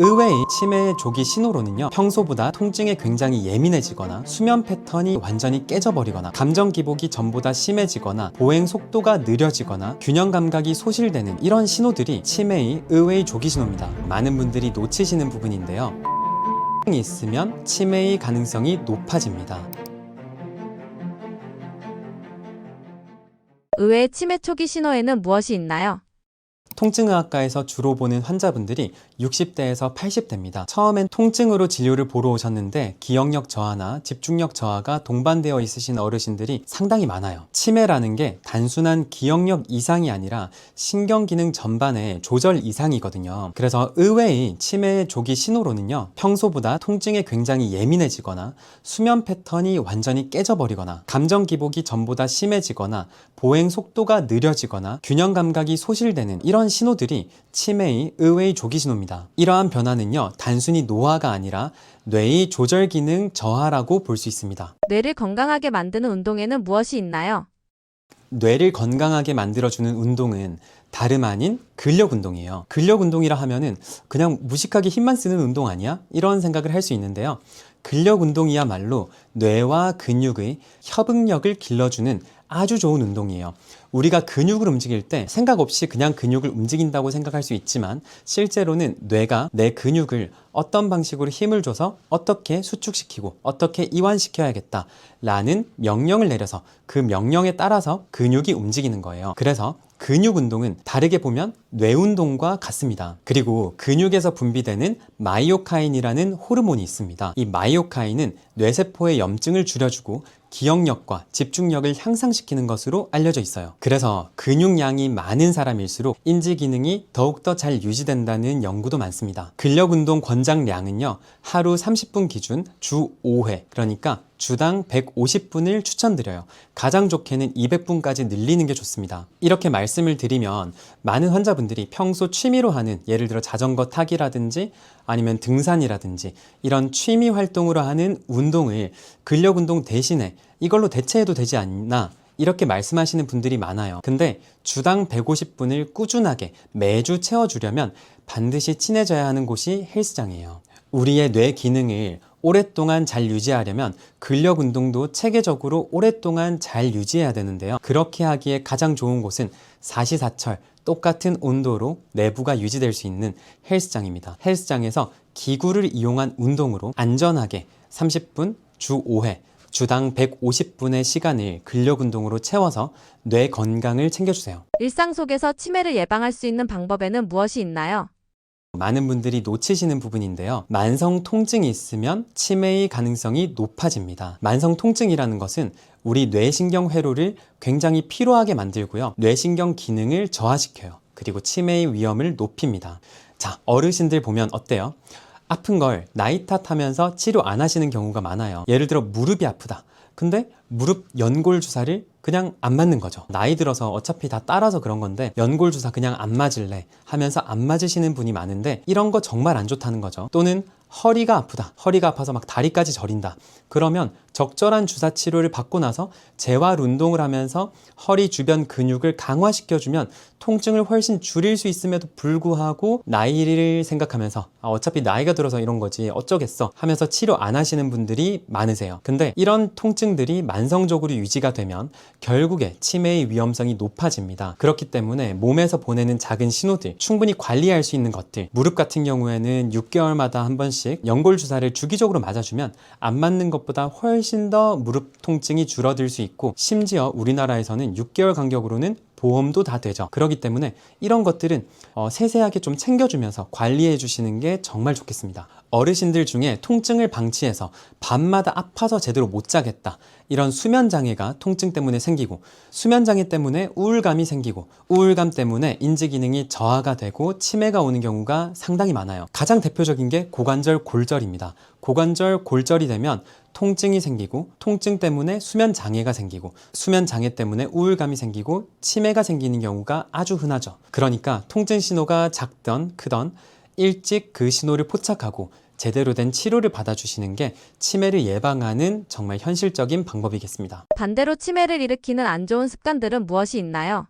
의외의 치매의 조기 신호로는요, 평소보다 통증에 굉장히 예민해지거나 수면 패턴이 완전히 깨져버리거나 감정 기복이 전보다 심해지거나 보행 속도가 느려지거나 균형 감각이 소실되는 이런 신호들이 치매의 의외의 조기 신호입니다. 많은 분들이 놓치시는 부분인데요, 통증이 있으면 치매의 가능성이 높아집니다. 의외의 치매 초기 신호에는 무엇이 있나요? 통증의학과에서 주로 보는 환자분들이 60대에서 80대입니다. 처음엔 통증으로 진료를 보러 오셨는데 기억력 저하나 집중력 저하가 동반되어 있으신 어르신들이 상당히 많아요. 치매라는 게 단순한 기억력 이상이 아니라 신경기능 전반의 조절 이상이거든요. 그래서 의외의 치매의 조기 신호로는요, 평소보다 통증에 굉장히 예민해지거나 수면 패턴이 완전히 깨져버리거나 감정 기복이 전보다 심해지거나 보행 속도가 느려지거나 균형 감각이 소실되는 이런 신호들이 치매의 의외의 조기 신호입니다. 이러한 변화는요, 단순히 노화가 아니라 뇌의 조절 기능 저하라고 볼 수 있습니다. 뇌를 건강하게 만드는 운동에는 무엇이 있나요? 뇌를 건강하게 만들어주는 운동은 다름 아닌 근력 운동이에요. 근력 운동이라 하면은 그냥 무식하게 힘만 쓰는 운동 아니야? 이런 생각을 할 수 있는데요. 근력 운동이야말로 뇌와 근육의 협응력을 길러주는 아주 좋은 운동이에요. 우리가 근육을 움직일 때 생각 없이 그냥 근육을 움직인다고 생각할 수 있지만, 실제로는 뇌가 내 근육을 어떤 방식으로 힘을 줘서 어떻게 수축시키고 어떻게 이완시켜야겠다 라는 명령을 내려서 그 명령에 따라서 근육이 움직이는 거예요. 그래서 근육 운동은 다르게 보면 뇌 운동과 같습니다. 그리고 근육에서 분비되는 마이오카인이라는 호르몬이 있습니다. 이 마이오카인은 뇌세포의 염증을 줄여주고 기억력과 집중력을 향상시키는 것으로 알려져 있어요. 그래서 근육량이 많은 사람일수록 인지 기능이 더욱더 잘 유지된다는 연구도 많습니다. 근력 운동 권장량은요, 하루 30분 기준 주 5회, 그러니까 주당 150분을 추천드려요. 가장 좋게는 200분까지 늘리는 게 좋습니다. 이렇게 말씀을 드리면 많은 환자분들이 평소 취미로 하는, 예를 들어 자전거 타기라든지 아니면 등산이라든지 이런 취미 활동으로 하는 운동을 근력 운동 대신에 이걸로 대체해도 되지 않나, 이렇게 말씀하시는 분들이 많아요. 근데 주당 150분을 꾸준하게 매주 채워주려면 반드시 친해져야 하는 곳이 헬스장이에요. 우리의 뇌 기능을 오랫동안 잘 유지하려면 근력 운동도 체계적으로 오랫동안 잘 유지해야 되는데요. 그렇게 하기에 가장 좋은 곳은 사시사철 똑같은 온도로 내부가 유지될 수 있는 헬스장입니다. 헬스장에서 기구를 이용한 운동으로 안전하게 30분 주 5회 주당 150분의 시간을 근력 운동으로 채워서 뇌 건강을 챙겨주세요. 일상 속에서 치매를 예방할 수 있는 방법에는 무엇이 있나요? 많은 분들이 놓치시는 부분인데요. 만성 통증이 있으면 치매의 가능성이 높아집니다. 만성 통증이라는 것은 우리 뇌신경 회로를 굉장히 피로하게 만들고요, 뇌신경 기능을 저하시켜요. 그리고 치매의 위험을 높입니다. 자, 어르신들 보면 어때요? 아픈 걸 나이 탓하면서 치료 안 하시는 경우가 많아요. 예를 들어 무릎이 아프다. 근데 무릎 연골 주사를 그냥 안 맞는 거죠. 나이 들어서 어차피 다 따라서 그런 건데 연골 주사 그냥 안 맞을래 하면서 안 맞으시는 분이 많은데, 이런 거 정말 안 좋다는 거죠. 또는 허리가 아프다. 허리가 아파서 막 다리까지 저린다. 그러면 적절한 주사 치료를 받고 나서 재활 운동을 하면서 허리 주변 근육을 강화시켜주면 통증을 훨씬 줄일 수 있음에도 불구하고 나이를 생각하면서 어차피 나이가 들어서 이런 거지 어쩌겠어 하면서 치료 안 하시는 분들이 많으세요. 근데 이런 통증들이 만성적으로 유지가 되면 결국에 치매의 위험성이 높아집니다. 그렇기 때문에 몸에서 보내는 작은 신호들, 충분히 관리할 수 있는 것들, 무릎 같은 경우에는 6개월마다 한 번씩 연골 주사를 주기적으로 맞아주면 안 맞는 것보다 훨씬 더 무릎 통증이 줄어들 수 있고, 심지어 우리나라에서는 6개월 간격으로는 보험도 다 되죠. 그렇기 때문에 이런 것들은 세세하게 좀 챙겨주면서 관리해 주시는 게 정말 좋겠습니다. 어르신들 중에 통증을 방치해서 밤마다 아파서 제대로 못 자겠다, 이런 수면장애가 통증 때문에 생기고, 수면장애 때문에 우울감이 생기고, 우울감 때문에 인지기능이 저하가 되고 치매가 오는 경우가 상당히 많아요. 가장 대표적인 게 고관절 골절입니다. 고관절 골절이 되면 통증이 생기고, 통증 때문에 수면 장애가 생기고, 수면 장애 때문에 우울감이 생기고 치매가 생기는 경우가 아주 흔하죠. 그러니까 통증 신호가 작던 크던 일찍 그 신호를 포착하고 제대로 된 치료를 받아주시는 게 치매를 예방하는 정말 현실적인 방법이겠습니다. 반대로 치매를 일으키는 안 좋은 습관들은 무엇이 있나요?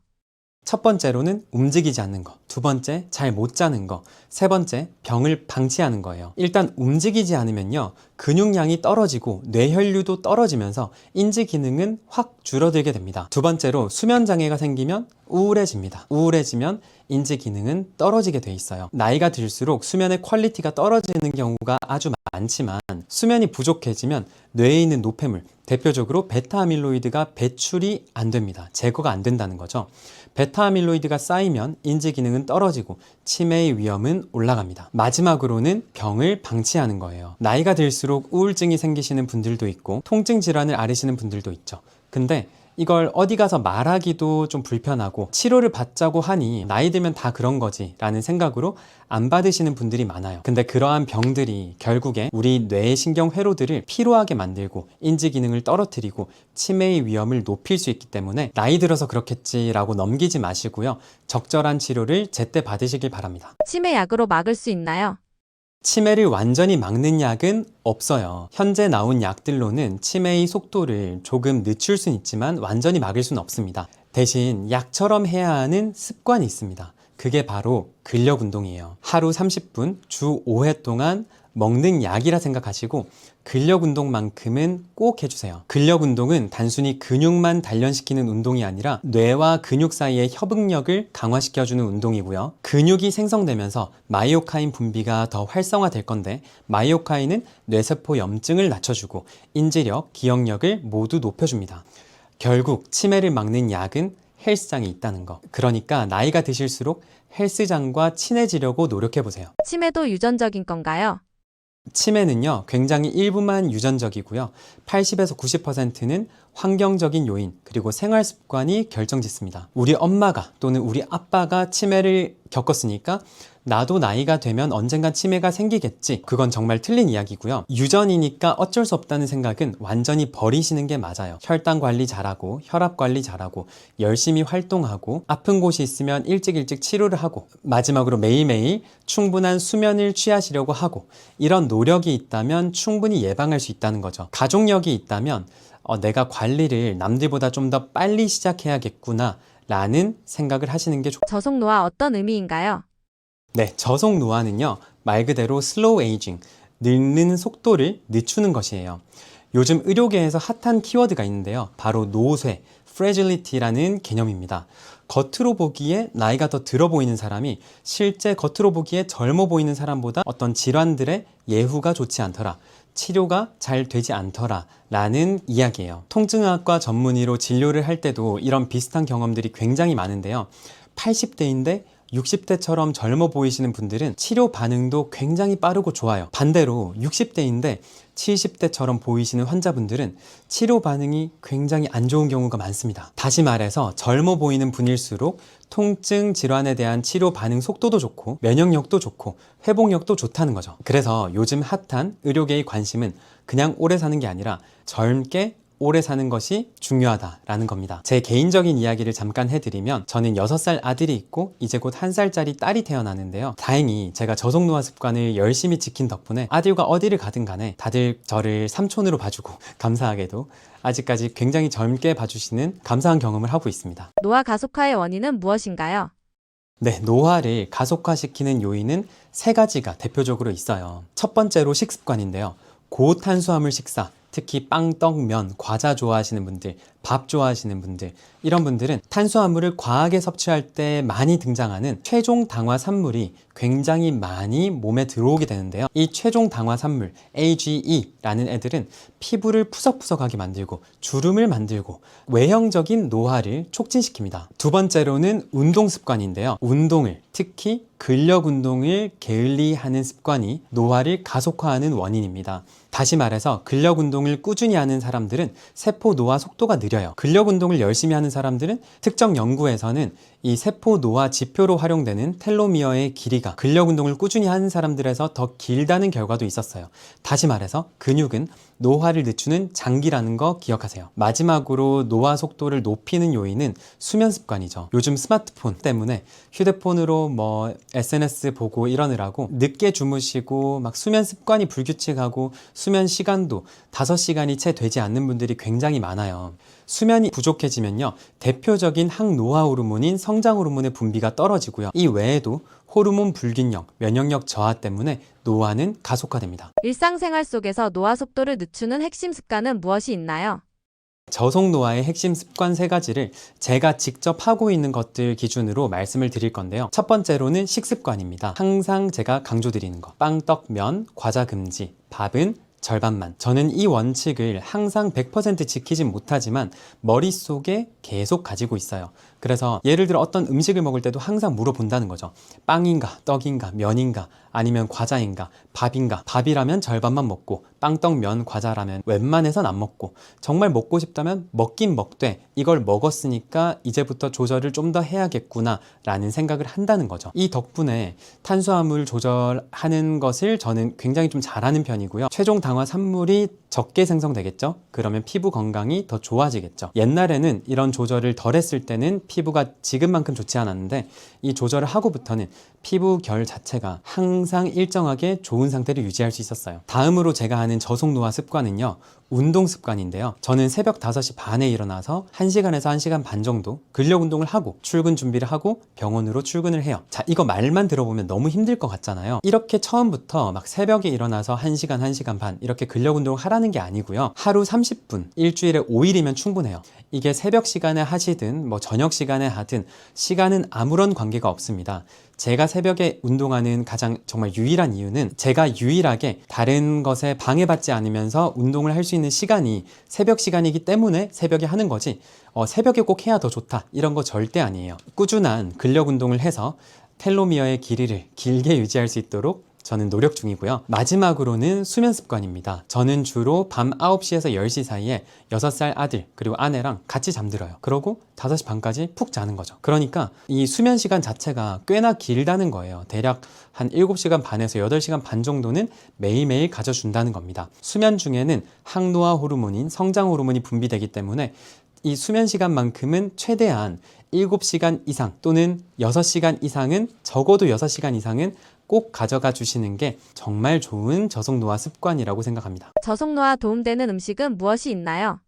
첫 번째로는 움직이지 않는 거, 두 번째 잘 못 자는 거, 세 번째 병을 방치하는 거예요. 일단 움직이지 않으면요, 근육량이 떨어지고 뇌혈류도 떨어지면서 인지 기능은 확 줄어들게 됩니다. 두 번째로 수면 장애가 생기면 우울해집니다. 우울해지면 인지 기능은 떨어지게 돼 있어요. 나이가 들수록 수면의 퀄리티가 떨어지는 경우가 아주 많지만, 수면이 부족해지면 뇌에 있는 노폐물, 대표적으로 베타아밀로이드가 배출이 안 됩니다. 제거가 안 된다는 거죠. 베타아밀로이드가 쌓이면 인지 기능은 떨어지고 치매의 위험은 올라갑니다. 마지막으로는 병을 방치하는 거예요. 나이가 들수록 우울증이 생기시는 분들도 있고 통증 질환을 앓으시는 분들도 있죠. 근데 이걸 어디 가서 말하기도 좀 불편하고 치료를 받자고 하니 나이 들면 다 그런 거지 라는 생각으로 안 받으시는 분들이 많아요. 근데 그러한 병들이 결국에 우리 뇌의 신경 회로들을 피로하게 만들고 인지 기능을 떨어뜨리고 치매의 위험을 높일 수 있기 때문에 나이 들어서 그렇겠지라고 넘기지 마시고요. 적절한 치료를 제때 받으시길 바랍니다. 치매 약으로 막을 수 있나요? 치매를 완전히 막는 약은 없어요. 현재 나온 약들로는 치매의 속도를 조금 늦출 수는 있지만 완전히 막을 수는 없습니다. 대신 약처럼 해야 하는 습관이 있습니다. 그게 바로 근력 운동이에요. 하루 30분, 주 5회 동안 먹는 약이라 생각하시고 근력 운동만큼은 꼭 해주세요. 근력 운동은 단순히 근육만 단련시키는 운동이 아니라 뇌와 근육 사이의 협응력을 강화시켜주는 운동이고요. 근육이 생성되면서 마이오카인 분비가 더 활성화될 건데, 마이오카인은 뇌세포 염증을 낮춰주고 인지력, 기억력을 모두 높여줍니다. 결국 치매를 막는 약은 헬스장에 있다는 거. 그러니까 나이가 드실수록 헬스장과 친해지려고 노력해보세요. 치매도 유전적인 건가요? 치매는요, 굉장히 일부만 유전적이고요. 80에서 90%는 환경적인 요인, 그리고 생활 습관이 결정짓습니다. 우리 엄마가 또는 우리 아빠가 치매를 겪었으니까 나도 나이가 되면 언젠간 치매가 생기겠지. 그건 정말 틀린 이야기고요. 유전이니까 어쩔 수 없다는 생각은 완전히 버리시는 게 맞아요. 혈당 관리 잘하고 혈압 관리 잘하고 열심히 활동하고 아픈 곳이 있으면 일찍 치료를 하고 마지막으로 매일매일 충분한 수면을 취하시려고 하고 이런 노력이 있다면 충분히 예방할 수 있다는 거죠. 가족력이 있다면 내가 관리를 남들보다 좀 더 빨리 시작해야겠구나 라는 생각을 하시는 게 좋습니다. 저속노화 어떤 의미인가요? 네, 저속 노화는요, 말 그대로 슬로우 에이징, 늙는 속도를 늦추는 것이에요. 요즘 의료계에서 핫한 키워드가 있는데요. 바로 노쇠, fragility라는 개념입니다. 겉으로 보기에 나이가 더 들어 보이는 사람이 실제 겉으로 보기에 젊어 보이는 사람보다 어떤 질환들의 예후가 좋지 않더라, 치료가 잘 되지 않더라 라는 이야기예요. 통증의학과 전문의로 진료를 할 때도 이런 비슷한 경험들이 굉장히 많은데요. 80대인데 60대처럼 젊어 보이시는 분들은 치료 반응도 굉장히 빠르고 좋아요. 반대로 60대인데 70대처럼 보이시는 환자분들은 치료 반응이 굉장히 안 좋은 경우가 많습니다. 다시 말해서 젊어 보이는 분일수록 통증 질환에 대한 치료 반응 속도도 좋고 면역력도 좋고 회복력도 좋다는 거죠. 그래서 요즘 핫한 의료계의 관심은 그냥 오래 사는 게 아니라 젊게 오래 사는 것이 중요하다라는 겁니다. 제 개인적인 이야기를 잠깐 해드리면, 저는 6살 아들이 있고 이제 곧 1살짜리 딸이 태어나는데요. 다행히 제가 저속노화 습관을 열심히 지킨 덕분에 아들과 어디를 가든 간에 다들 저를 삼촌으로 봐주고 감사하게도 아직까지 굉장히 젊게 봐주시는 감사한 경험을 하고 있습니다. 노화 가속화의 원인은 무엇인가요? 네, 노화를 가속화시키는 요인은 3가지가 대표적으로 있어요. 첫 번째로 식습관인데요. 고탄수화물 식사, 특히 빵, 떡, 면, 과자 좋아하시는 분들, 밥 좋아하시는 분들, 이런 분들은 탄수화물을 과하게 섭취할 때 많이 등장하는 최종 당화 산물이 굉장히 많이 몸에 들어오게 되는데요. 이 최종 당화 산물, AGE라는 애들은 피부를 푸석푸석하게 만들고 주름을 만들고 외형적인 노화를 촉진시킵니다. 두 번째로는 운동 습관인데요. 운동을, 특히 근력 운동을 게을리하는 습관이 노화를 가속화하는 원인입니다. 다시 말해서 근력 운동을 꾸준히 하는 사람들은 세포 노화 속도가 느려요. 근력 운동을 열심히 하는 사람들은 특정 연구에서는 이 세포 노화 지표로 활용되는 텔로미어의 길이가 근력 운동을 꾸준히 하는 사람들에서 더 길다는 결과도 있었어요. 다시 말해서 근육은 노화를 늦추는 장기라는 거 기억하세요. 마지막으로 노화 속도를 높이는 요인은 수면 습관이죠. 요즘 스마트폰 때문에 휴대폰으로 SNS 보고 이러느라고 늦게 주무시고 막 수면 습관이 불규칙하고 수면 시간도 5시간이 채 되지 않는 분들이 굉장히 많아요. 수면이 부족해지면요, 대표적인 항노화 호르몬인 성장 호르몬의 분비가 떨어지고요. 이 외에도 호르몬 불균형, 면역력 저하 때문에 노화는 가속화됩니다. 일상생활 속에서 노화 속도를 늦추는 핵심 습관은 무엇이 있나요? 저속 노화의 핵심 습관 3가지를 제가 직접 하고 있는 것들 기준으로 말씀을 드릴 건데요. 첫 번째로는 식습관입니다. 항상 제가 강조드리는 거. 빵, 떡, 면, 과자 금지, 밥은 절반만. 저는 이 원칙을 항상 100% 지키진 못하지만 머릿속에 계속 가지고 있어요. 그래서 예를 들어 어떤 음식을 먹을 때도 항상 물어본다는 거죠. 빵인가, 떡인가, 면인가, 아니면 과자인가, 밥인가. 밥이라면 절반만 먹고, 빵, 떡, 면, 과자라면 웬만해선 안 먹고, 정말 먹고 싶다면 먹긴 먹되 이걸 먹었으니까 이제부터 조절을 좀 더 해야겠구나 라는 생각을 한다는 거죠. 이 덕분에 탄수화물 조절하는 것을 저는 굉장히 좀 잘하는 편이고요. 최종 당화 산물이 적게 생성되겠죠? 그러면 피부 건강이 더 좋아지겠죠. 옛날에는 이런 조절을 덜 했을 때는 피부가 지금만큼 좋지 않았는데 이 조절을 하고부터는 피부 결 자체가 항상 일정하게 좋은 상태를 유지할 수 있었어요. 다음으로 제가 하는 저속 노화 습관은요, 운동 습관인데요. 저는 새벽 5시 반에 일어나서 1시간에서 1시간 반 정도 근력 운동을 하고 출근 준비를 하고 병원으로 출근을 해요. 자, 이거 말만 들어보면 너무 힘들 것 같잖아요. 이렇게 처음부터 막 새벽에 일어나서 1시간, 1시간 반 이렇게 근력 운동을 하라는 게 아니고요. 하루 30분, 일주일에 5일이면 충분해요. 이게 새벽 시간에 하시든 뭐 저녁 시간에 하든 시간은 아무런 관계가 없습니다. 제가 새벽에 운동하는 가장 정말 유일한 이유는 제가 유일하게 다른 것에 방해받지 않으면서 운동을 할 수 있는 시간이 새벽 시간이기 때문에 새벽에 하는 거지, 새벽에 꼭 해야 더 좋다 이런 거 절대 아니에요. 꾸준한 근력 운동을 해서 텔로미어의 길이를 길게 유지할 수 있도록 저는 노력 중이고요. 마지막으로는 수면 습관입니다. 저는 주로 밤 9시에서 10시 사이에 6살 아들 그리고 아내랑 같이 잠들어요. 그러고 5시 반까지 푹 자는 거죠. 그러니까 이 수면 시간 자체가 꽤나 길다는 거예요. 대략 한 7시간 반에서 8시간 반 정도는 매일매일 가져준다는 겁니다. 수면 중에는 항노화 호르몬인 성장 호르몬이 분비되기 때문에 이 수면 시간만큼은 최대한 7시간 이상 또는 6시간 이상은, 적어도 6시간 이상은 꼭 가져가 주시는 게 정말 좋은 저속 노화 습관이라고 생각합니다. 저속 노화 도움되는 음식은 무엇이 있나요?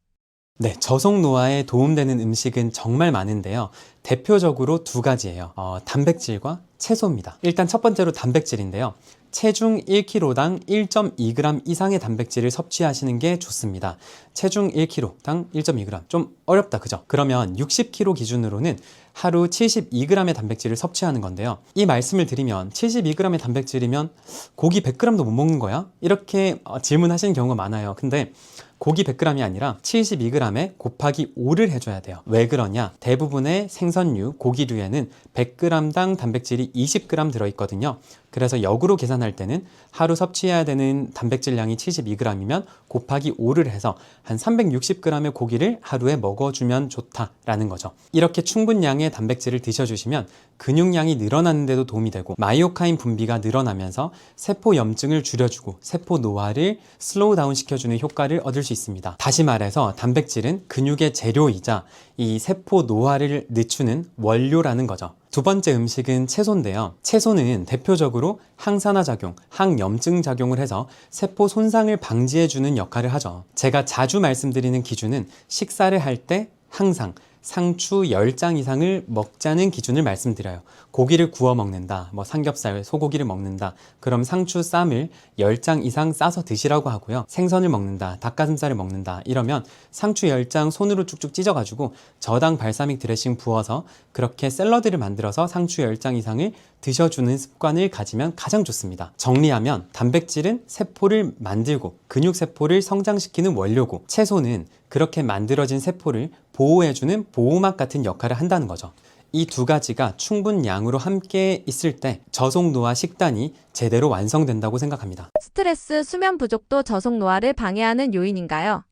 네, 저속 노화에 도움되는 음식은 정말 많은데요. 대표적으로 2가지예요. 단백질과 채소입니다. 일단 첫 번째로 단백질인데요. 체중 1kg당 1.2g 이상의 단백질을 섭취하시는 게 좋습니다. 체중 1kg당 1.2g. 좀 어렵다, 그죠? 그러면 60kg 기준으로는 하루 72g의 단백질을 섭취하는 건데요. 이 말씀을 드리면 72g의 단백질이면 고기 100g도 못 먹는 거야? 이렇게 질문하시는 경우가 많아요. 근데 고기 100g이 아니라 72g에 곱하기 5를 해줘야 돼요. 왜 그러냐? 대부분의 생선류, 고기류에는 100g당 단백질이 20g 들어있거든요. 그래서 역으로 계산할 때는 하루 섭취해야 되는 단백질량이 72g이면 곱하기 5를 해서 한 360g의 고기를 하루에 먹어주면 좋다라는 거죠. 이렇게 충분량의 단백질을 드셔주시면 근육량이 늘어나는 데도 도움이 되고 마이오카인 분비가 늘어나면서 세포 염증을 줄여주고 세포 노화를 슬로우 다운 시켜주는 효과를 얻을 수 있습니다. 다시 말해서 단백질은 근육의 재료이자 이 세포 노화를 늦추는 원료라는 거죠. 두 번째 음식은 채소인데요. 채소는 대표적으로 항산화 작용, 항염증 작용을 해서 세포 손상을 방지해주는 역할을 하죠. 제가 자주 말씀드리는 기준은 식사를 할 때 항상 상추 10장 이상을 먹자는 기준을 말씀드려요. 고기를 구워 먹는다, 뭐 삼겹살, 소고기를 먹는다, 그럼 상추 쌈을 10장 이상 싸서 드시라고 하고요. 생선을 먹는다, 닭가슴살을 먹는다 이러면 상추 10장 손으로 쭉쭉 찢어가지고 저당 발사믹 드레싱 부어서 그렇게 샐러드를 만들어서 상추 10장 이상을 드셔주는 습관을 가지면 가장 좋습니다. 정리하면 단백질은 세포를 만들고 근육세포를 성장시키는 원료고, 채소는 그렇게 만들어진 세포를 보호해주는 보호막 같은 역할을 한다는 거죠. 이 2가지가 충분량으로 함께 있을 때 저속 노화 식단이 제대로 완성된다고 생각합니다. 스트레스, 수면 부족도 저속 노화를 방해하는 요인인가요?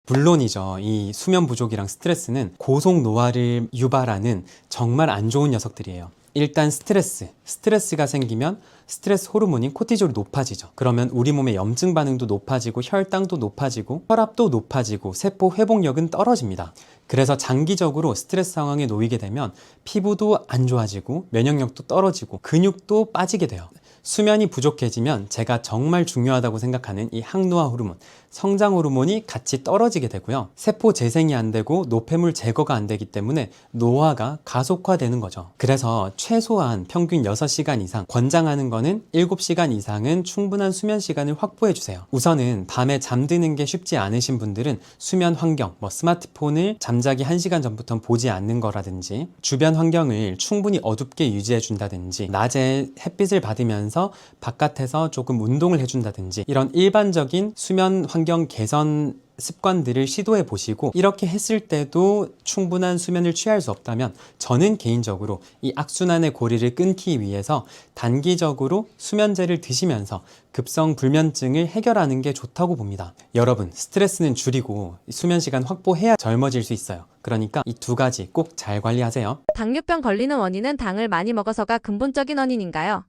물론이죠. 이 수면 부족이랑 스트레스는 고속 노화를 유발하는 정말 안 좋은 녀석들이에요. 일단 스트레스가 생기면 스트레스 호르몬인 코티졸이 높아지죠. 그러면 우리 몸의 염증 반응도 높아지고 혈당도 높아지고 혈압도 높아지고 세포 회복력은 떨어집니다. 그래서 장기적으로 스트레스 상황에 놓이게 되면 피부도 안 좋아지고 면역력도 떨어지고 근육도 빠지게 돼요. 수면이 부족해지면 제가 정말 중요하다고 생각하는 이 항노화 호르몬, 성장 호르몬이 같이 떨어지게 되고요. 세포 재생이 안 되고 노폐물 제거가 안 되기 때문에 노화가 가속화되는 거죠. 그래서 최소한 평균 6시간 이상, 권장하는 거는 7시간 이상은 충분한 수면 시간을 확보해 주세요. 우선은 밤에 잠드는 게 쉽지 않으신 분들은 수면 환경, 스마트폰을 잠자기 1시간 전부터 보지 않는 거라든지, 주변 환경을 충분히 어둡게 유지해 준다든지, 낮에 햇빛을 받으면서 바깥에서 조금 운동을 해준다든지, 이런 일반적인 수면 환경 개선 습관들을 시도해 보시고, 이렇게 했을 때도 충분한 수면을 취할 수 없다면 저는 개인적으로 이 악순환의 고리를 끊기 위해서 단기적으로 수면제를 드시면서 급성 불면증을 해결하는 게 좋다고 봅니다. 여러분, 스트레스는 줄이고 수면 시간 확보해야 젊어질 수 있어요. 그러니까 이 두 가지 꼭 잘 관리하세요. 당뇨병 걸리는 원인은 당을 많이 먹어서가 근본적인 원인인가요?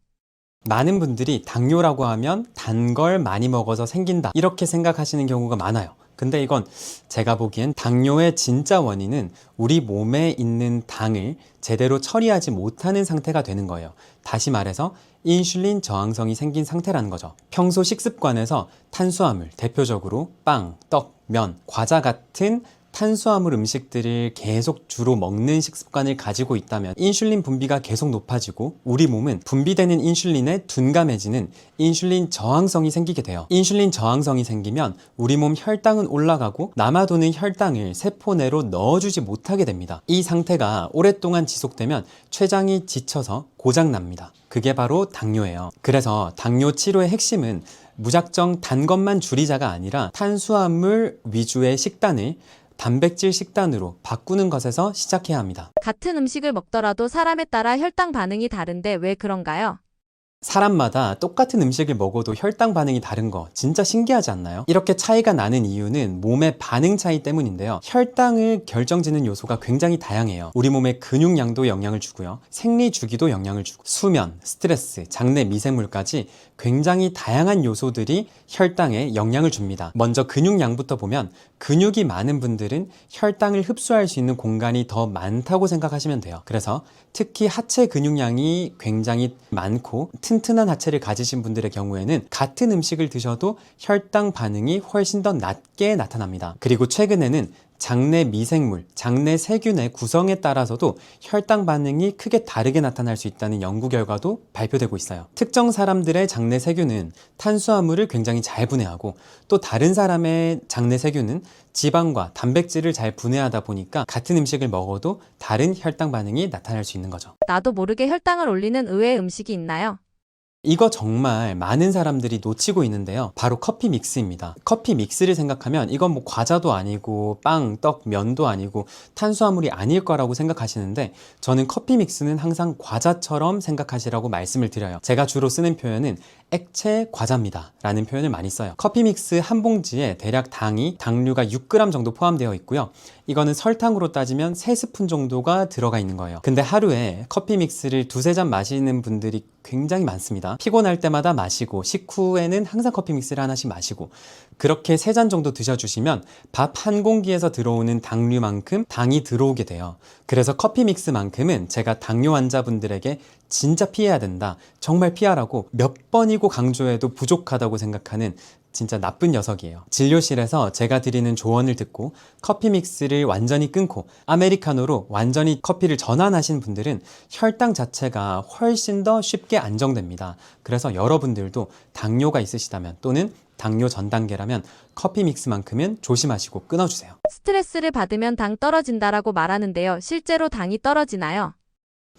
많은 분들이 당뇨라고 하면 단 걸 많이 먹어서 생긴다, 이렇게 생각하시는 경우가 많아요. 근데 이건 제가 보기엔 당뇨의 진짜 원인은 우리 몸에 있는 당을 제대로 처리하지 못하는 상태가 되는 거예요. 다시 말해서 인슐린 저항성이 생긴 상태라는 거죠. 평소 식습관에서 탄수화물, 대표적으로 빵, 떡, 면, 과자 같은 탄수화물 음식들을 계속 주로 먹는 식습관을 가지고 있다면 인슐린 분비가 계속 높아지고 우리 몸은 분비되는 인슐린에 둔감해지는 인슐린 저항성이 생기게 돼요. 인슐린 저항성이 생기면 우리 몸 혈당은 올라가고 남아도는 혈당을 세포 내로 넣어주지 못하게 됩니다. 이 상태가 오랫동안 지속되면 췌장이 지쳐서 고장납니다. 그게 바로 당뇨예요. 그래서 당뇨 치료의 핵심은 무작정 단 것만 줄이자가 아니라 탄수화물 위주의 식단을 단백질 식단으로 바꾸는 것에서 시작해야 합니다. 같은 음식을 먹더라도 사람에 따라 혈당 반응이 다른데 왜 그런가요? 사람마다 똑같은 음식을 먹어도 혈당 반응이 다른 거 진짜 신기하지 않나요? 이렇게 차이가 나는 이유는 몸의 반응 차이 때문인데요. 혈당을 결정짓는 요소가 굉장히 다양해요. 우리 몸의 근육량도 영향을 주고요. 생리 주기도 영향을 주고, 수면, 스트레스, 장내 미생물까지 굉장히 다양한 요소들이 혈당에 영향을 줍니다. 먼저 근육량부터 보면, 근육이 많은 분들은 혈당을 흡수할 수 있는 공간이 더 많다고 생각하시면 돼요. 그래서 특히 하체 근육량이 굉장히 많고 튼튼한 하체를 가지신 분들의 경우에는 같은 음식을 드셔도 혈당 반응이 훨씬 더 낮게 나타납니다. 그리고 최근에는 장내 미생물, 장내 세균의 구성에 따라서도 혈당 반응이 크게 다르게 나타날 수 있다는 연구 결과도 발표되고 있어요. 특정 사람들의 장내 세균은 탄수화물을 굉장히 잘 분해하고, 또 다른 사람의 장내 세균은 지방과 단백질을 잘 분해하다 보니까 같은 음식을 먹어도 다른 혈당 반응이 나타날 수 있는 거죠. 나도 모르게 혈당을 올리는 의외의 음식이 있나요? 이거 정말 많은 사람들이 놓치고 있는데요. 바로 커피 믹스입니다. 커피 믹스를 생각하면 이건 뭐 과자도 아니고 빵, 떡, 면도 아니고 탄수화물이 아닐 거라고 생각하시는데, 저는 커피 믹스는 항상 과자처럼 생각하시라고 말씀을 드려요. 제가 주로 쓰는 표현은 액체 과자입니다 라는 표현을 많이 써요. 커피 믹스 한 봉지에 대략 당류가 6g 정도 포함되어 있고요. 이거는 설탕으로 따지면 3스푼 정도가 들어가 있는 거예요. 근데 하루에 커피 믹스를 2-3잔 마시는 분들이 굉장히 많습니다. 피곤할 때마다 마시고, 식후에는 항상 커피 믹스를 하나씩 마시고, 그렇게 3잔 정도 드셔주시면 밥 한 공기에서 들어오는 당류만큼 당이 들어오게 돼요. 그래서 커피 믹스만큼은 제가 당뇨 환자분들에게 진짜 피해야 된다, 정말 피하라고 몇 번이고 강조해도 부족하다고 생각하는 진짜 나쁜 녀석이에요. 진료실에서 제가 드리는 조언을 듣고 커피 믹스를 완전히 끊고 아메리카노로 완전히 커피를 전환하신 분들은 혈당 자체가 훨씬 더 쉽게 안정됩니다. 그래서 여러분들도 당뇨가 있으시다면, 또는 당뇨 전 단계라면 커피 믹스만큼은 조심하시고 끊어주세요. 스트레스를 받으면 당 떨어진다라고 말하는데요. 실제로 당이 떨어지나요?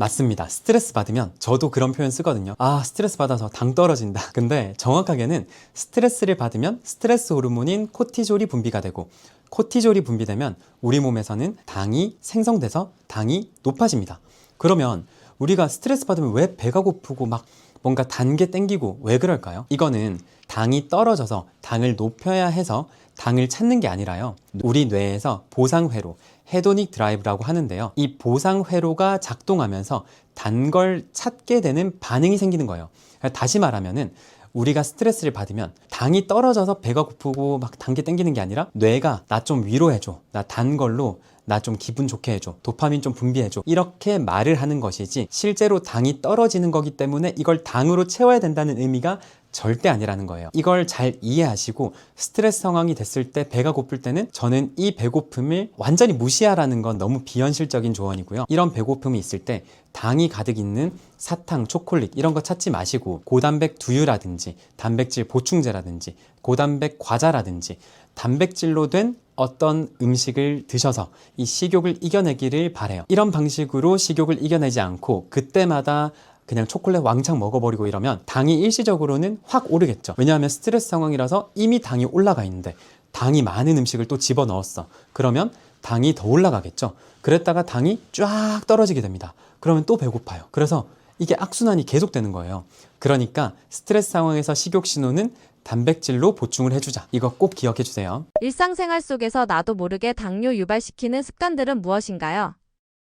맞습니다. 스트레스 받으면 저도 그런 표현 쓰거든요. 아, 스트레스 받아서 당 떨어진다. 근데 정확하게는 스트레스를 받으면 스트레스 호르몬인 코티졸이 분비가 되고, 코티졸이 분비되면 우리 몸에서는 당이 생성돼서 당이 높아집니다. 그러면 우리가 스트레스 받으면 왜 배가 고프고 막 뭔가 단 게 땡기고 왜 그럴까요? 이거는 당이 떨어져서 당을 높여야 해서 당을 찾는 게 아니라요. 우리 뇌에서 보상회로, 헤도닉 드라이브라고 하는데요. 이 보상회로가 작동하면서 단 걸 찾게 되는 반응이 생기는 거예요. 다시 말하면은 우리가 스트레스를 받으면 당이 떨어져서 배가 고프고 막 단 게 땡기는 게 아니라, 뇌가 나 좀 위로해줘, 나 단 걸로 나 좀 기분 좋게 해줘, 도파민 좀 분비해줘, 이렇게 말을 하는 것이지, 실제로 당이 떨어지는 거기 때문에 이걸 당으로 채워야 된다는 의미가 절대 아니라는 거예요. 이걸 잘 이해하시고 스트레스 상황이 됐을 때 배가 고플 때는 저는 이 배고픔을 완전히 무시하라는 건 너무 비현실적인 조언이고요. 이런 배고픔이 있을 때 당이 가득 있는 사탕, 초콜릿 이런 거 찾지 마시고 고단백 두유라든지 단백질 보충제라든지 고단백 과자라든지 단백질로 된 어떤 음식을 드셔서 이 식욕을 이겨내기를 바래요. 이런 방식으로 식욕을 이겨내지 않고 그때마다 그냥 초콜릿 왕창 먹어버리고 이러면 당이 일시적으로는 확 오르겠죠. 왜냐하면 스트레스 상황이라서 이미 당이 올라가 있는데 당이 많은 음식을 또 집어넣었어. 그러면 당이 더 올라가겠죠. 그랬다가 당이 쫙 떨어지게 됩니다. 그러면 또 배고파요. 그래서 이게 악순환이 계속되는 거예요. 그러니까 스트레스 상황에서 식욕 신호는 단백질로 보충을 해주자. 이거 꼭 기억해 주세요. 일상생활 속에서 나도 모르게 당뇨 유발시키는 습관들은 무엇인가요?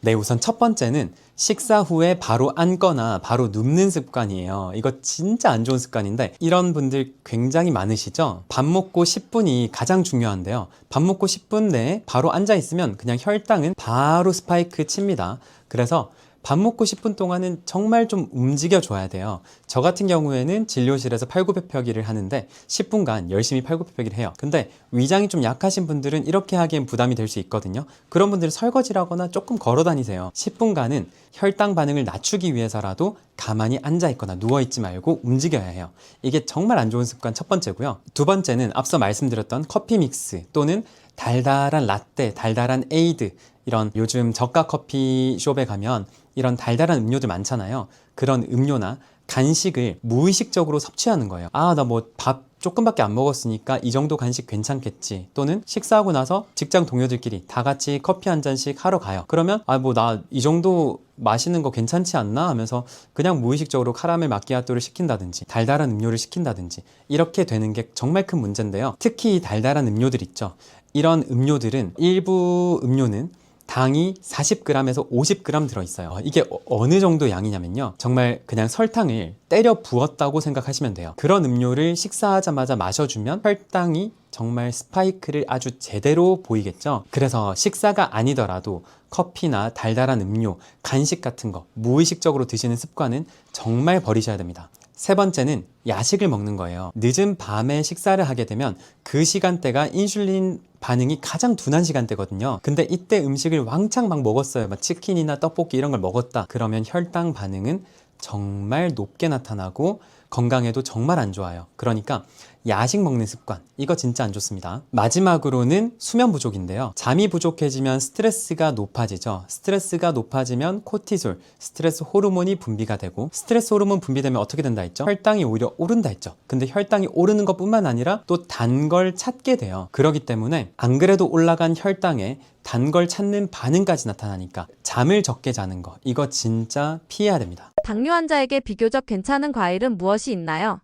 네, 우선 첫 번째는 식사 후에 바로 앉거나 바로 눕는 습관이에요. 이거 진짜 안 좋은 습관인데 이런 분들 굉장히 많으시죠? 밥 먹고 10분이 가장 중요한데요. 밥 먹고 10분 내에 바로 앉아 있으면 그냥 혈당은 바로 스파이크 칩니다. 그래서 밥 먹고 10분 동안은 정말 좀 움직여줘야 돼요. 저 같은 경우에는 진료실에서 팔굽혀펴기를 하는데 10분간 열심히 팔굽혀펴기를 해요. 근데 위장이 좀 약하신 분들은 이렇게 하기엔 부담이 될 수 있거든요. 그런 분들은 설거지를 하거나 조금 걸어 다니세요. 10분간은 혈당 반응을 낮추기 위해서라도 가만히 앉아 있거나 누워 있지 말고 움직여야 해요. 이게 정말 안 좋은 습관 첫 번째고요. 두 번째는 앞서 말씀드렸던 커피 믹스 또는 달달한 라떼, 달달한 에이드 이런 요즘 저가 커피숍에 가면 이런 달달한 음료들 많잖아요. 그런 음료나 간식을 무의식적으로 섭취하는 거예요. 아, 나 뭐 밥 조금밖에 안 먹었으니까 이 정도 간식 괜찮겠지. 또는 식사하고 나서 직장 동료들끼리 다 같이 커피 한 잔씩 하러 가요. 그러면 아, 뭐 나 이 정도 마시는 거 괜찮지 않나 하면서 그냥 무의식적으로 카라멜 마키아토를 시킨다든지 달달한 음료를 시킨다든지 이렇게 되는 게 정말 큰 문제인데요. 특히 이 달달한 음료들 있죠. 이런 음료들은 일부 음료는 당이 40g에서 50g 들어있어요. 이게 어느 정도 양이냐면요. 정말 그냥 설탕을 때려 부었다고 생각하시면 돼요. 그런 음료를 식사하자마자 마셔주면 혈당이 정말 스파이크를 아주 제대로 보이겠죠. 그래서 식사가 아니더라도 커피나 달달한 음료, 간식 같은 거 무의식적으로 드시는 습관은 정말 버리셔야 됩니다. 세 번째는 야식을 먹는 거예요. 늦은 밤에 식사를 하게 되면 그 시간대가 인슐린 반응이 가장 둔한 시간대거든요. 근데 이때 음식을 왕창 막 먹었어요. 막 치킨이나 떡볶이 이런 걸 먹었다. 그러면 혈당 반응은 정말 높게 나타나고 건강에도 정말 안 좋아요. 그러니까 야식 먹는 습관, 이거 진짜 안 좋습니다. 마지막으로는 수면 부족인데요. 잠이 부족해지면 스트레스가 높아지죠. 스트레스가 높아지면 코티솔, 스트레스 호르몬이 분비가 되고 스트레스 호르몬 분비되면 어떻게 된다 했죠? 혈당이 오히려 오른다 했죠. 근데 혈당이 오르는 것뿐만 아니라 또 단 걸 찾게 돼요. 그렇기 때문에 안 그래도 올라간 혈당에 단 걸 찾는 반응까지 나타나니까 잠을 적게 자는 거, 이거 진짜 피해야 됩니다. 당뇨 환자에게 비교적 괜찮은 과일은 무엇이 있나요?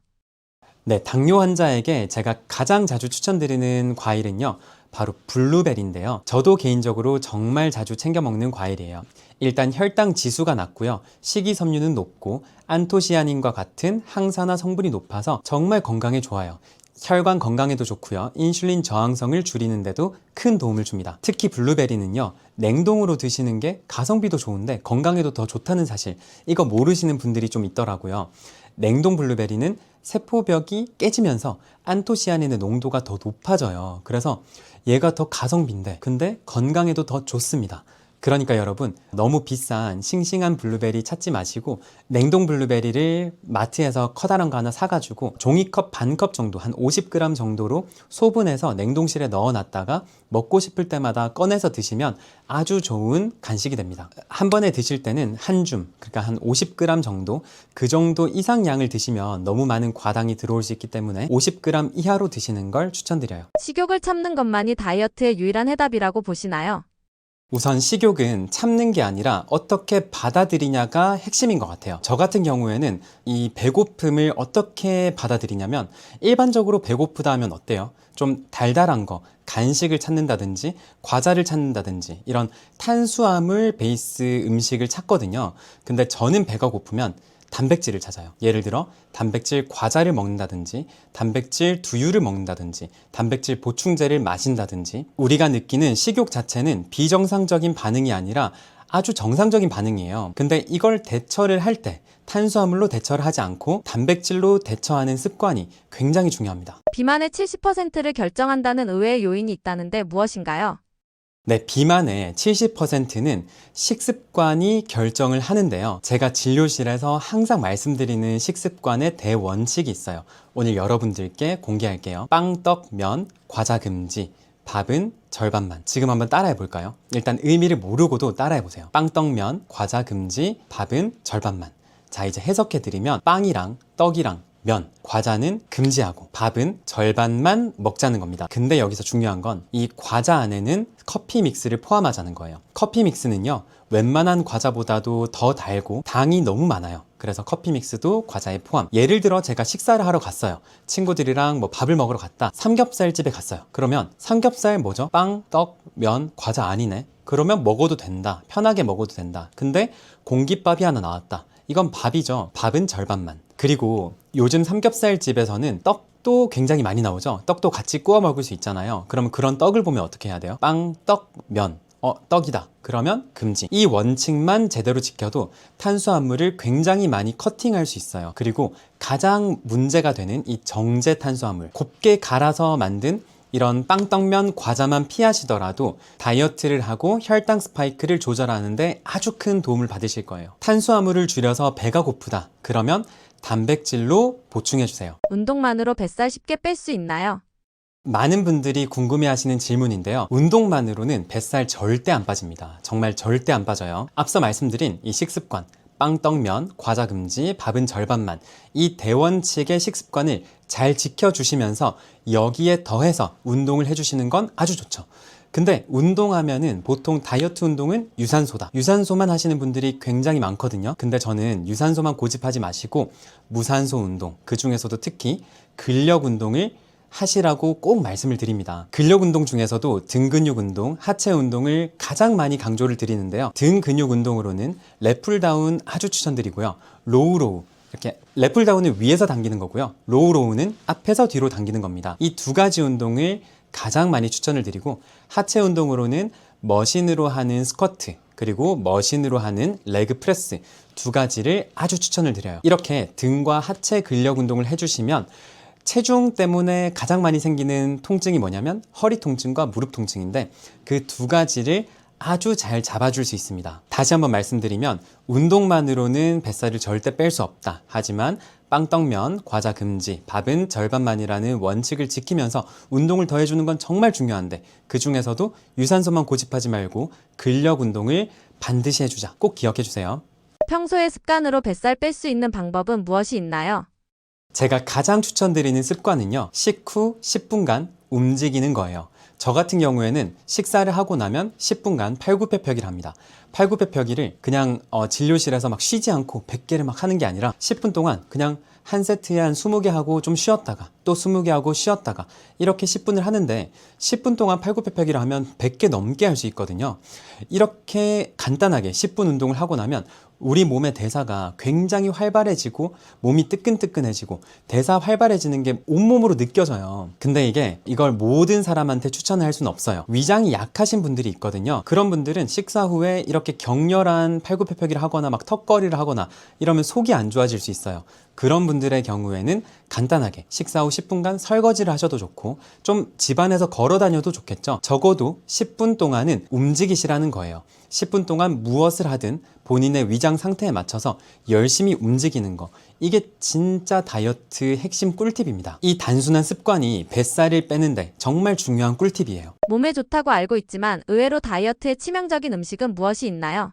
네, 당뇨 환자에게 제가 가장 자주 추천드리는 과일은요, 바로 블루베리인데요. 저도 개인적으로 정말 자주 챙겨 먹는 과일이에요. 일단 혈당 지수가 낮고요, 식이섬유는 높고 안토시아닌과 같은 항산화 성분이 높아서 정말 건강에 좋아요. 혈관 건강에도 좋고요, 인슐린 저항성을 줄이는데도 큰 도움을 줍니다. 특히 블루베리는요, 냉동으로 드시는 게 가성비도 좋은데 건강에도 더 좋다는 사실, 이거 모르시는 분들이 좀 있더라고요. 냉동 블루베리는 세포벽이 깨지면서 안토시아닌의 농도가 더 높아져요. 그래서 얘가 더 가성비인데 근데 건강에도 더 좋습니다. 그러니까 여러분, 너무 비싼 싱싱한 블루베리 찾지 마시고 냉동 블루베리를 마트에서 커다란 거 하나 사가지고 종이컵 반컵 정도, 한 50g 정도로 소분해서 냉동실에 넣어놨다가 먹고 싶을 때마다 꺼내서 드시면 아주 좋은 간식이 됩니다. 한 번에 드실 때는 한 줌, 그러니까 한 50g 정도, 그 정도 이상 양을 드시면 너무 많은 과당이 들어올 수 있기 때문에 50g 이하로 드시는 걸 추천드려요. 식욕을 참는 것만이 다이어트의 유일한 해답이라고 보시나요? 우선 식욕은 참는 게 아니라 어떻게 받아들이냐가 핵심인 것 같아요. 저 같은 경우에는 이 배고픔을 어떻게 받아들이냐면, 일반적으로 배고프다 하면 어때요? 좀 달달한 거, 간식을 찾는다든지 과자를 찾는다든지 이런 탄수화물 베이스 음식을 찾거든요. 근데 저는 배가 고프면 단백질을 찾아요. 예를 들어 단백질 과자를 먹는다든지 단백질 두유를 먹는다든지 단백질 보충제를 마신다든지. 우리가 느끼는 식욕 자체는 비정상적인 반응이 아니라 아주 정상적인 반응이에요. 근데 이걸 대처를 할 때 탄수화물로 대처를 하지 않고 단백질로 대처하는 습관이 굉장히 중요합니다. 비만의 70%를 결정한다는 의외의 요인이 있다는데 무엇인가요? 네, 비만의 70%는 식습관이 결정을 하는데요. 제가 진료실에서 항상 말씀드리는 식습관의 대원칙이 있어요. 오늘 여러분들께 공개할게요. 빵, 떡, 면, 과자 금지, 밥은 절반만. 지금 한번 따라해 볼까요? 일단 의미를 모르고도 따라해 보세요. 빵, 떡, 면, 과자 금지, 밥은 절반만. 자, 이제 해석해 드리면 빵이랑 떡이랑 면, 과자는 금지하고 밥은 절반만 먹자는 겁니다. 근데 여기서 중요한 건 이 과자 안에는 커피 믹스를 포함하자는 거예요. 커피 믹스는요, 웬만한 과자보다도 더 달고 당이 너무 많아요. 그래서 커피 믹스도 과자에 포함. 예를 들어 제가 식사를 하러 갔어요. 친구들이랑 뭐 밥을 먹으러 갔다. 삼겹살 집에 갔어요. 그러면 삼겹살 뭐죠? 빵, 떡, 면, 과자 아니네. 그러면 먹어도 된다. 편하게 먹어도 된다. 근데 공깃밥이 하나 나왔다. 이건 밥이죠. 밥은 절반만. 그리고 요즘 삼겹살 집에서는 떡도 굉장히 많이 나오죠. 떡도 같이 구워 먹을 수 있잖아요. 그러면 그런 떡을 보면 어떻게 해야 돼요? 빵, 떡, 면. 떡이다. 그러면 금지. 이 원칙만 제대로 지켜도 탄수화물을 굉장히 많이 커팅할 수 있어요. 그리고 가장 문제가 되는 이 정제 탄수화물, 곱게 갈아서 만든 이런 빵, 떡, 면, 과자만 피하시더라도 다이어트를 하고 혈당 스파이크를 조절하는데 아주 큰 도움을 받으실 거예요. 탄수화물을 줄여서 배가 고프다. 그러면 단백질로 보충해 주세요. 운동만으로 뱃살 쉽게 뺄 수 있나요? 많은 분들이 궁금해하시는 질문인데요. 운동만으로는 뱃살 절대 안 빠집니다. 정말 절대 안 빠져요. 앞서 말씀드린 이 식습관, 빵, 떡, 면, 과자 금지, 밥은 절반만, 이 대원칙의 식습관을 잘 지켜주시면서 여기에 더해서 운동을 해주시는 건 아주 좋죠. 근데 운동하면은 보통 다이어트 운동은 유산소다. 유산소만 하시는 분들이 굉장히 많거든요. 근데 저는 유산소만 고집하지 마시고 무산소 운동, 그 중에서도 특히 근력 운동을 하시라고 꼭 말씀을 드립니다. 근력 운동 중에서도 등 근육 운동, 하체 운동을 가장 많이 강조를 드리는데요. 등 근육 운동으로는 랩풀다운 아주 추천드리고요. 로우로우, 이렇게 랩풀다운은 위에서 당기는 거고요. 로우로우는 앞에서 뒤로 당기는 겁니다. 이 두 가지 운동을 가장 많이 추천을 드리고, 하체 운동으로는 머신으로 하는 스쿼트, 그리고 머신으로 하는 레그 프레스 두 가지를 아주 추천을 드려요. 이렇게 등과 하체 근력 운동을 해주시면 체중 때문에 가장 많이 생기는 통증이 뭐냐면 허리 통증과 무릎 통증인데, 그 두 가지를 아주 잘 잡아줄 수 있습니다. 다시 한번 말씀드리면 운동만으로는 뱃살을 절대 뺄 수 없다. 하지만 빵, 떡, 면, 과자 금지, 밥은 절반만이라는 원칙을 지키면서 운동을 더해주는 건 정말 중요한데, 그 중에서도 유산소만 고집하지 말고 근력 운동을 반드시 해주자. 꼭 기억해 주세요. 평소의 습관으로 뱃살 뺄 수 있는 방법은 무엇이 있나요? 제가 가장 추천드리는 습관은요, 식후 10분간 움직이는 거예요. 저 같은 경우에는 식사를 하고 나면 10분간 팔굽혀펴기를 합니다. 팔굽혀펴기를 그냥 진료실에서 막 쉬지 않고 100개를 막 하는 게 아니라 10분 동안 그냥 한 세트에 한 20개 하고 좀 쉬었다가 또 20개 하고 쉬었다가 이렇게 10분을 하는데, 10분 동안 팔굽혀펴기를 하면 100개 넘게 할 수 있거든요. 이렇게 간단하게 10분 운동을 하고 나면 우리 몸의 대사가 굉장히 활발해지고 몸이 뜨끈뜨끈해지고 대사 활발해지는 게 온몸으로 느껴져요. 근데 이걸 모든 사람한테 추천할 수는 없어요. 위장이 약하신 분들이 있거든요. 그런 분들은 식사 후에 이렇게 격렬한 팔굽혀펴기를 하거나 막 턱걸이를 하거나 이러면 속이 안 좋아질 수 있어요. 그런 분들의 경우에는 간단하게 식사 후 10분간 설거지를 하셔도 좋고 좀 집안에서 걸어 다녀도 좋겠죠. 적어도 10분 동안은 움직이시라는 거예요. 10분 동안 무엇을 하든 본인의 위장 상태에 맞춰서 열심히 움직이는 거, 이게 진짜 다이어트 핵심 꿀팁입니다. 이 단순한 습관이 뱃살을 빼는데 정말 중요한 꿀팁이에요. 몸에 좋다고 알고 있지만 의외로 다이어트에 치명적인 음식은 무엇이 있나요?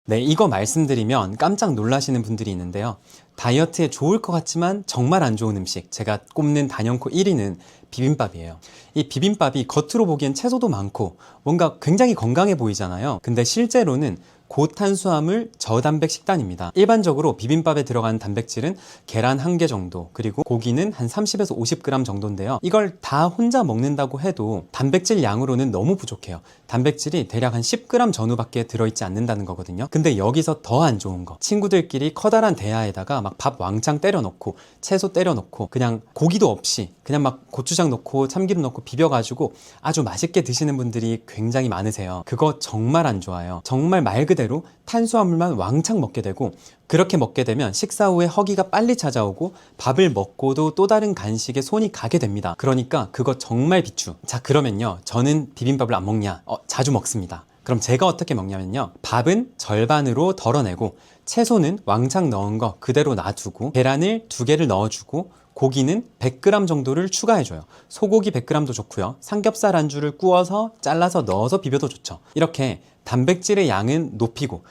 네, 이거 말씀드리면 깜짝 놀라시는 분들이 있는데요. 다이어트에 좋을 것 같지만 정말 안 좋은 음식, 제가 꼽는 단연코 1위는 비빔밥이에요. 이 비빔밥이 겉으로 보기엔 채소도 많고 뭔가 굉장히 건강해 보이잖아요. 근데 실제로는 고탄수화물 저단백 식단입니다. 일반적으로 비빔밥에 들어가는 단백질은 계란 1개 정도, 그리고 고기는 한 30에서 50g 정도인데요. 이걸 다 혼자 먹는다고 해도 단백질 양으로는 너무 부족해요. 단백질이 대략 한 10g 전후밖에 들어있지 않는다는 거거든요. 근데 여기서 더 안 좋은 거, 친구들끼리 커다란 대야에다가 막 밥 왕창 때려 넣고 채소 때려 넣고 그냥 고기도 없이 그냥 막 고추장 넣고 참기름 넣고 비벼가지고 아주 맛있게 드시는 분들이 굉장히 많으세요. 그거 정말 안 좋아요. 정말 말 그대로 반대로 탄수화물만 왕창 먹게 되고, 그렇게 먹게 되면 식사 후에 허기가 빨리 찾아오고 밥을 먹고도 또 다른 간식에 손이 가게 됩니다. 그러니까 그거 정말 비추. 자, 그러면요, 저는 비빔밥을 안 먹냐? 자주 먹습니다. 그럼 제가 어떻게 먹냐면요, 밥은 절반으로 덜어내고 채소는 왕창 넣은 거 그대로 놔두고 계란을 2개를 넣어주고 고기는 100g 정도를 추가해줘요. 소고기 100g도 좋고요, 삼겹살 안주를 구워서 잘라서 넣어서 비벼도 좋죠. 이렇게 단백질의 양은 높이고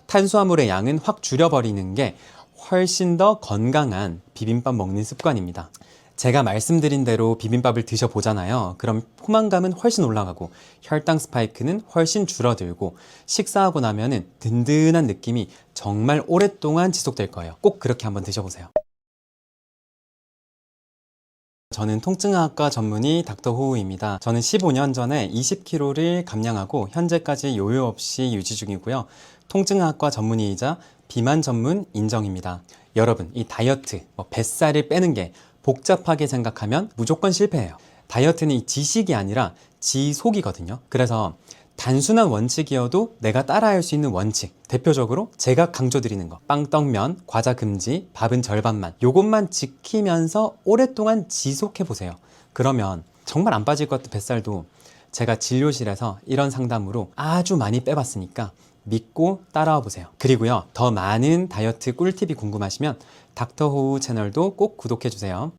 탄수화물의 양은 확 줄여버리는 게 훨씬 더 건강한 비빔밥 먹는 습관입니다. 제가 말씀드린 대로 비빔밥을 드셔보잖아요. 그럼 포만감은 훨씬 올라가고 혈당 스파이크는 훨씬 줄어들고 식사하고 나면은 든든한 느낌이 정말 오랫동안 지속될 거예요. 꼭 그렇게 한번 드셔보세요. 저는 통증학과 전문의 닥터 호우입니다. 저는 15년 전에 20kg를 감량하고 현재까지 요요 없이 유지 중이고요. 통증학과 전문의이자 비만 전문 인정입니다. 여러분, 이 다이어트, 뱃살을 빼는 게 복잡하게 생각하면 무조건 실패해요. 다이어트는 이 지식이 아니라 지속이거든요. 그래서 단순한 원칙이어도 내가 따라할 수 있는 원칙, 대표적으로 제가 강조드리는 거, 빵떡면, 과자 금지, 밥은 절반만, 요것만 지키면서 오랫동안 지속해보세요. 그러면 정말 안 빠질 것 같은 뱃살도 제가 진료실에서 이런 상담으로 아주 많이 빼봤으니까 믿고 따라와 보세요. 그리고요, 더 많은 다이어트 꿀팁이 궁금하시면 닥터 호우 채널도 꼭 구독해주세요.